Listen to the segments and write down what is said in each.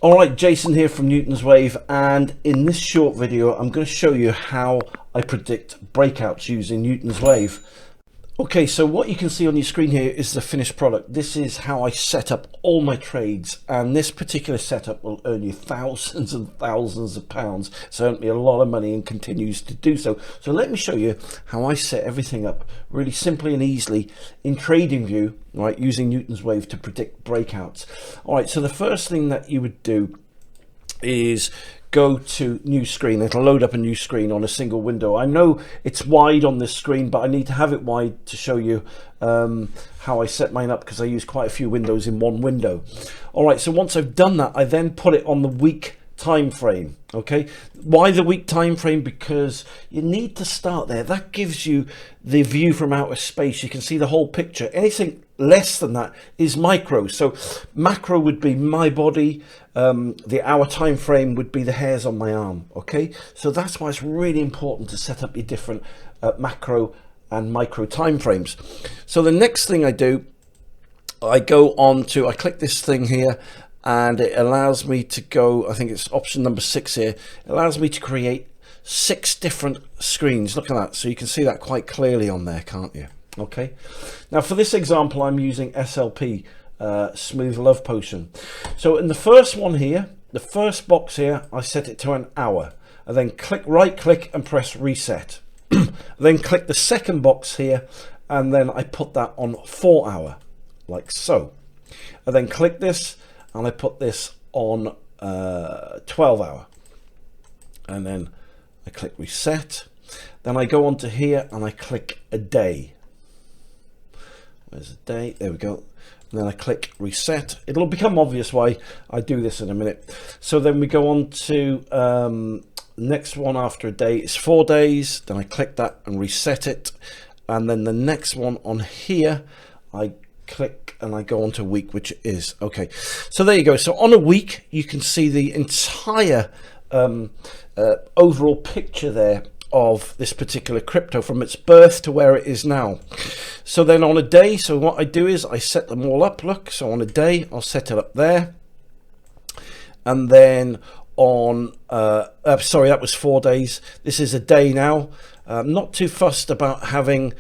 Alright, Jason here from Newton's Wave, and in this short video I'm going to show you how I predict breakouts using Newton's Wave. Okay, so what you can see on your screen here is the finished product. This is how I set up all my trades, and this particular setup will earn you thousands and thousands of pounds. It's earned me a lot of money and continues to do so. So let me show you how I set everything up really simply and easily in TradingView, right, using Newton's Wave to predict breakouts. All right, so the first thing that you would do is go to new screen. It'll load up a new screen on a single window. I know it's wide on this screen, but I need to have it wide to show you how I set mine up, because I use quite a few windows in one window. All right, so once I've done that, I then put it on the week time frame. Okay, why the week time frame? Because you need to start there. That gives you the view from outer space. You can see the whole picture. Anything less than that is micro. So macro would be my body, the hour time frame would be the hairs on my arm. Okay, so that's why it's really important to set up your different macro and micro time frames. So the next thing I do, I click this thing here, and it allows me to go, I think it's option number 6 here. It allows me to create 6 different screens. Look at that. So you can see that quite clearly on there, can't you? Okay. Now for this example, I'm using SLP, Smooth Love Potion. So in the first one here, the first box here, I set it to an hour. I then right click and press reset. Then click the second box here, and then I put that on 4 hour, like so. I then click this, and I put this on 12 hour, and then I click reset. Then I go onto here and I click a day. Where's the day? There we go. And then I click reset. It'll become obvious why I do this in a minute. So then we go on to next one after a day is 4 days. Then I click that and reset it, and then the next one on here I click and I go on to a week, which is okay. So there you go. So on a week you can see the entire overall picture there of this particular crypto from its birth to where it is now. So then on a day, so what I do is I set them all up. Look, so on a day I'll set it up there, and then on sorry, that was 4 days. This is a day now. I'm not too fussed about having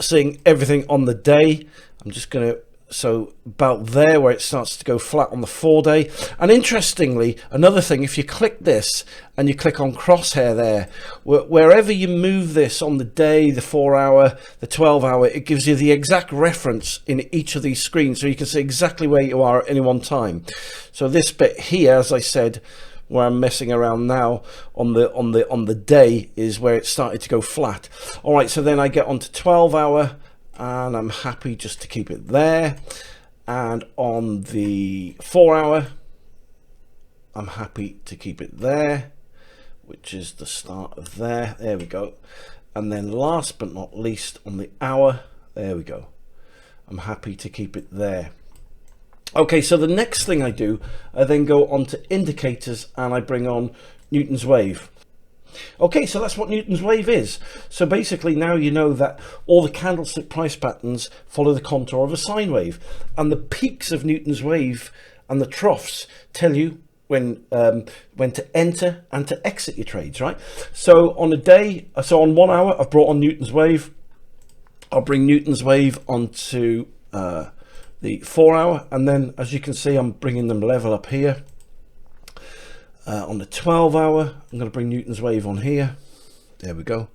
seeing everything on the day. I'm just gonna, so about there where it starts to go flat on the 4 day. And interestingly, another thing, if you click this and you click on crosshair there, wherever you move this on the day, the 4 hour, the 12 hour, it gives you the exact reference in each of these screens, so you can see exactly where you are at any one time. So this bit here, as I said, where I'm messing around now on the day, is where it started to go flat. All right, so then I get onto 12 hour, and I'm happy just to keep it there. And on the 4 hour, I'm happy to keep it there, which is the start of there. There we go. And then last but not least, on the hour, there we go. I'm happy to keep it there. Okay, so the next thing I do, I then go on to indicators and I bring on Newton's Wave. Okay, so that's what Newton's Wave is. So basically now you know that all the candlestick price patterns follow the contour of a sine wave, and the peaks of Newton's Wave and the troughs tell you when to enter and to exit your trades, right? So on a day, so on 1 hour, I've brought on Newton's Wave. I'll bring Newton's Wave onto the 4 hour, and then as you can see, I'm bringing them level up here. On the 12 hour, I'm going to bring Newton's Wave on here. There we go.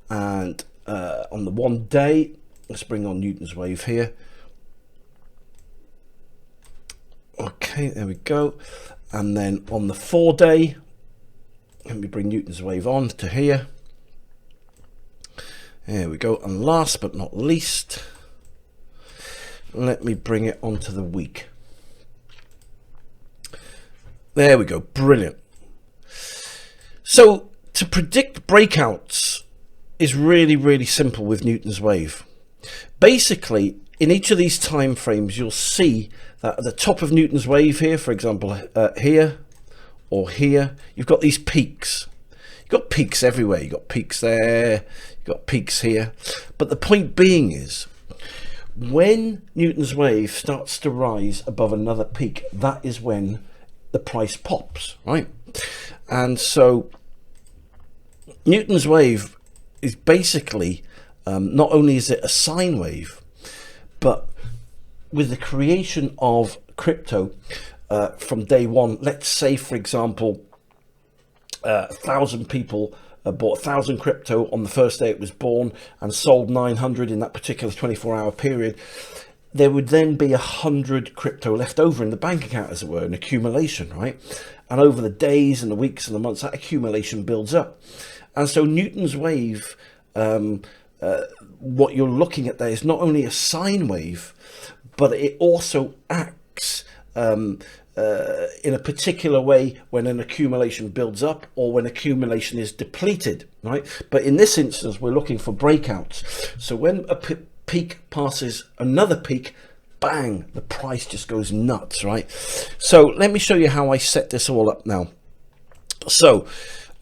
And on the 1 day, let's bring on Newton's Wave here. Okay, there we go. And then on the 4 day, let me bring Newton's Wave on to here. There we go. And last but not least, let me bring it onto the week. There we go. Brilliant. So to predict breakouts is really, really simple with Newton's Wave. Basically, in each of these time frames, you'll see that at the top of Newton's Wave here, for example, here or here, you've got these peaks. You've got peaks everywhere. You've got peaks there, you've got peaks here. But the point being is, when Newton's wave starts to rise above another peak, that is when the price pops, right? And so Newton's wave is basically, not only is it a sine wave, but with the creation of crypto from day one, let's say, for example, 1,000 people bought 1,000 crypto on the first day it was born and sold 900 in that particular 24-hour period. There would then be 100 crypto left over in the bank account, as it were, an accumulation, right? And over the days and the weeks and the months, that accumulation builds up. And so Newton's wave, what you're looking at there is not only a sine wave, but it also acts in a particular way when an accumulation builds up or when accumulation is depleted, right? But in this instance, we're looking for breakouts. So when a peak passes another peak, bang, the price just goes nuts, right? So let me show you how I set this all up now. So,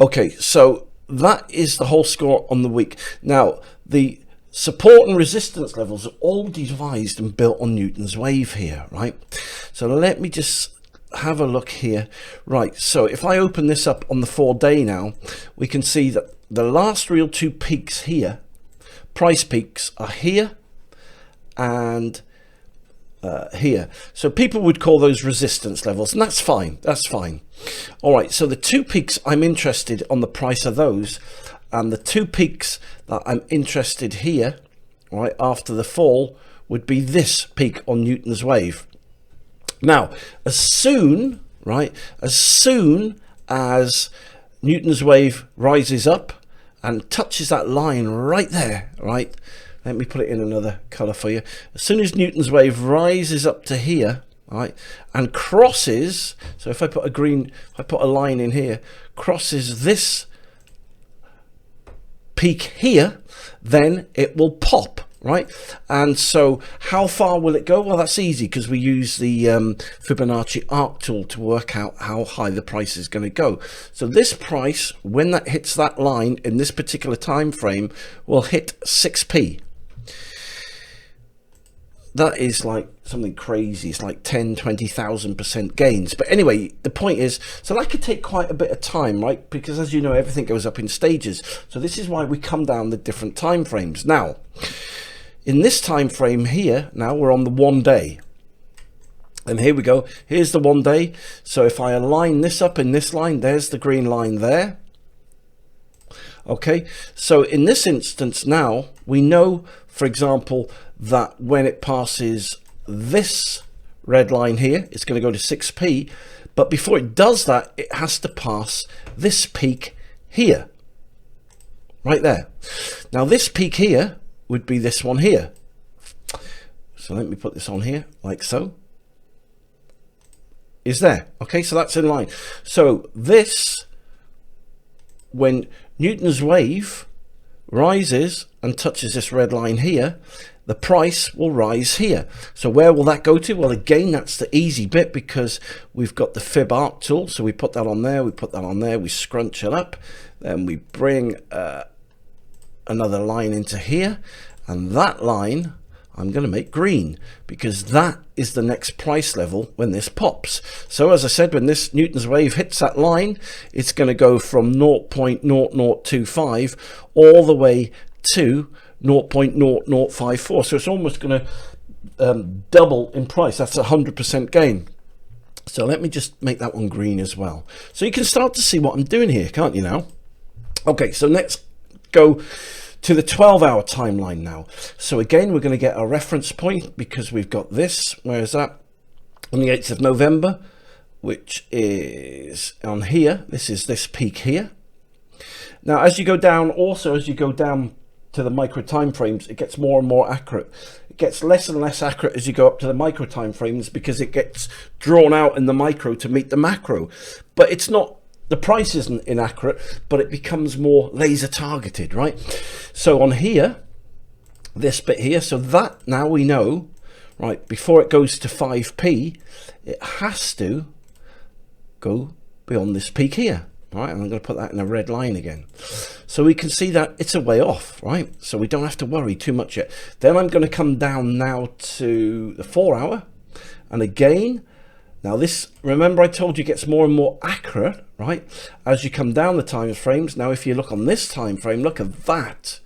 okay, so that is the whole score on the week. Now, the support and resistance levels are all devised and built on Newton's wave here, right? So let me just have a look here. Right, so if I open this up on the 4-day now, we can see that the last real two peaks here, price peaks, are here and here. So people would call those resistance levels, and that's fine, that's fine. All right, so the two peaks I'm interested on the price of those, and the two peaks that I'm interested here, right, after the fall, would be this peak on Newton's wave. Now, as soon as Newton's wave rises up and touches that line right there, right, let me put it in another color for you. As soon as Newton's wave rises up to here, right, and crosses, so if I put a line in here, crosses this peak here, then it will pop, right? And so how far will it go? Well, that's easy because we use the Fibonacci arc tool to work out how high the price is going to go. So this price, when that hits that line in this particular time frame, will hit 6p. That is like something crazy. It's like 10-20,000% gains. But anyway, the point is, so that could take quite a bit of time, right? Because as you know, everything goes up in stages. So this is why we come down the different time frames. Now, in this time frame here, now we're on the 1 day. And here we go. Here's the 1 day. So if I align this up in this line, there's the green line there. Okay, so in this instance now, we know, for example, that when it passes this red line here, it's going to go to 6p. But before it does that, it has to pass this peak here, right there. Now this peak here would be this one here. So let me put this on here, like so. Is there. Okay, so that's in line. So this, when Newton's wave rises and touches this red line here, the price will rise here. So where will that go to? Well, again, that's the easy bit because we've got the fib arc tool. So we put that on there, we put that on there, we scrunch it up, then we bring another line into here, and that line I'm going to make green because that is the next price level when this pops. So as I said, when this Newton's wave hits that line, it's going to go from 0.0025 all the way to 0.0054. So it's almost going to double in price. That's 100% gain. So let me just make that one green as well. So you can start to see what I'm doing here, can't you now? Okay, so let's go to the 12-hour timeline now. So again, we're going to get our reference point because we've got this. Where is that? On the 8th of November, which is on here. This is this peak here. Now, as you go down, also as you go down to the micro time frames, it gets more and more accurate. It gets less and less accurate as you go up to the micro time frames because it gets drawn out in the micro to meet the macro. But it's not, the price isn't inaccurate, but it becomes more laser targeted, right? So on here, this bit here, so that now we know, right, before it goes to 5p, it has to go beyond this peak here. right? And I'm going to put that in a red line again. So we can see that it's a way off, right? So we don't have to worry too much yet. Then I'm going to come down now to the 4 hour. And again, now this, remember I told you, gets more and more accurate, right? As you come down the time frames. Now, if you look on this time frame, look at that,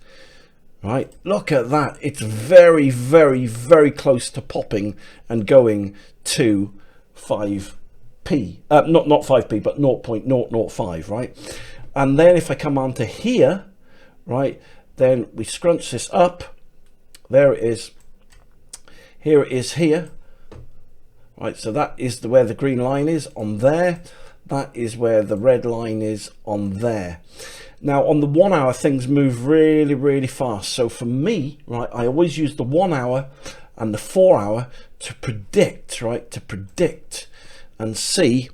right? Look at that. It's very, very, very close to popping and going to 5p. Not 5p, but 0.005, right? And then if I come on to here, right, then we scrunch this up. There it is. Here it is here. Right, so that is where the green line is on there. That is where the red line is on there. Now on the 1 hour, things move really, really fast. So for me, right, I always use the 1 hour and the 4 hour to predict, right, to predict and see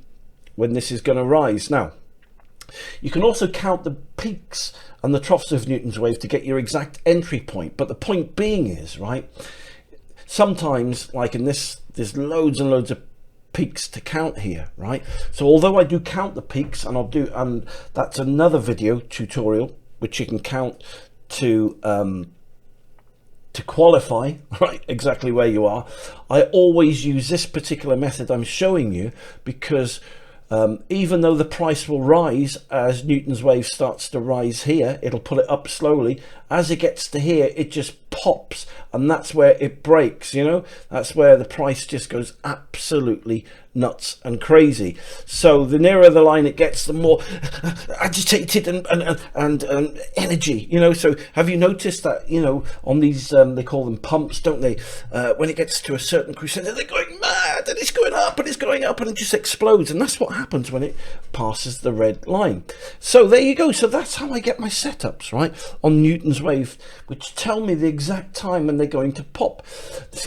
when this is going to rise. Now, you can also count the peaks and the troughs of Newton's wave to get your exact entry point. But the point being is, right, sometimes, like in this, there's loads and loads of peaks to count here, right? So although I do count the peaks, and that's another video tutorial which you can count to qualify, right, exactly where you are. I always use this particular method I'm showing you because even though the price will rise as Newton's wave starts to rise here, it'll put it up slowly. As it gets to here, it just pops, and that's where it breaks, you know? That's where the price just goes absolutely nuts and crazy. So the nearer the line it gets, the more agitated and energy, you know? So have you noticed that, you know, on these, they call them pumps, don't they? When it gets to a certain crescendo, they're going mad, and it's going up, and it's going up, and it just explodes. And that's what happens when it passes the red line. So there you go. So that's how I get my setups, right, on Newton's wave, which tell me the exact time when they're going to pop.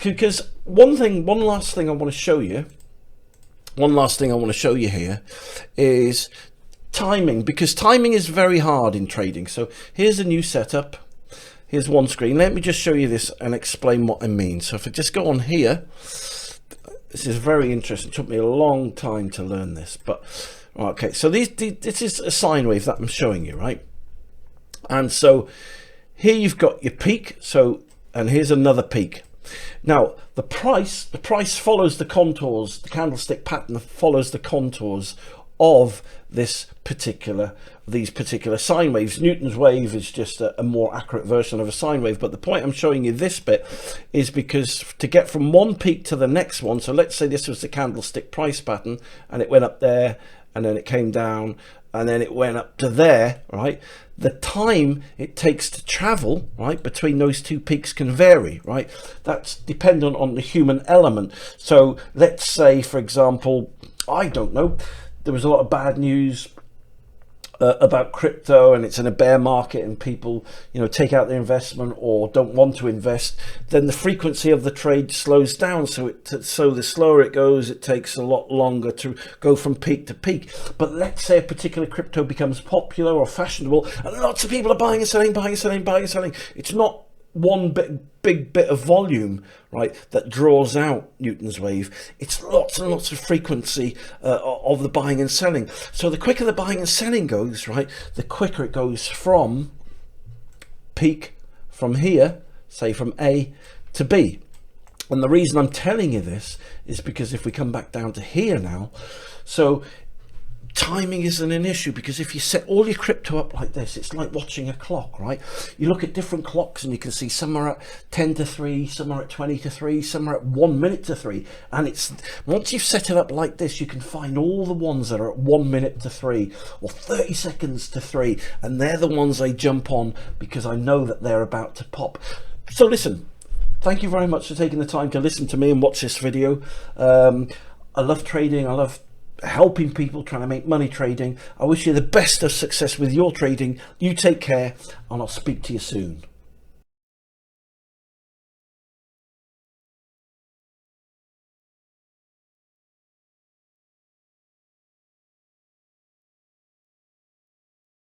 Because one last thing I want to show you here is timing, because timing is very hard in trading. So here's a new setup. Here's one screen. Let me just show you this and explain what I mean. So if I just go on here, this is very interesting. It took me a long time to learn this, but okay. So this is a sine wave that I'm showing you, right? And so here you've got your peak. So, and here's another peak. Now the price follows the contours. The candlestick pattern follows the contours of these particular sine waves. Newton's wave is just a more accurate version of a sine wave, but the point I'm showing you this bit is because to get from one peak to the next one, so let's say this was the candlestick price pattern and it went up there and then it came down and then it went up to there, right? The time it takes to travel, right, between those two peaks can vary, right? That's dependent on the human element. So let's say, for example, I don't know, there was a lot of bad news about crypto and it's in a bear market and people, you know, take out their investment or don't want to invest, then the frequency of the trade slows down. So the slower it goes, it takes a lot longer to go from peak to peak. But let's say a particular crypto becomes popular or fashionable and lots of people are buying and selling, buying and selling, buying and selling. It's not one big bit of volume, right, that draws out Newton's wave. It's lots and lots of frequency of the buying and selling. So the quicker the buying and selling goes, right, the quicker it goes from peak, from here, say from A to B. And the reason I'm telling you this is because if we come back down to here now, so timing isn't an issue, because if you set all your crypto up like this, it's like watching a clock, right? You look at different clocks and you can see some are at 10 to 3, some are at 20 to 3, some are at 1 minute to 3. And it's once you've set it up like this, you can find all the ones that are at 1 minute to 3 or 30 seconds to 3. And they're the ones I jump on because I know that they're about to pop. So listen, thank you very much for taking the time to listen to me and watch this video. I love trading. I love helping people trying to make money trading. I wish you the best of success with your trading. You take care and I'll speak to you soon.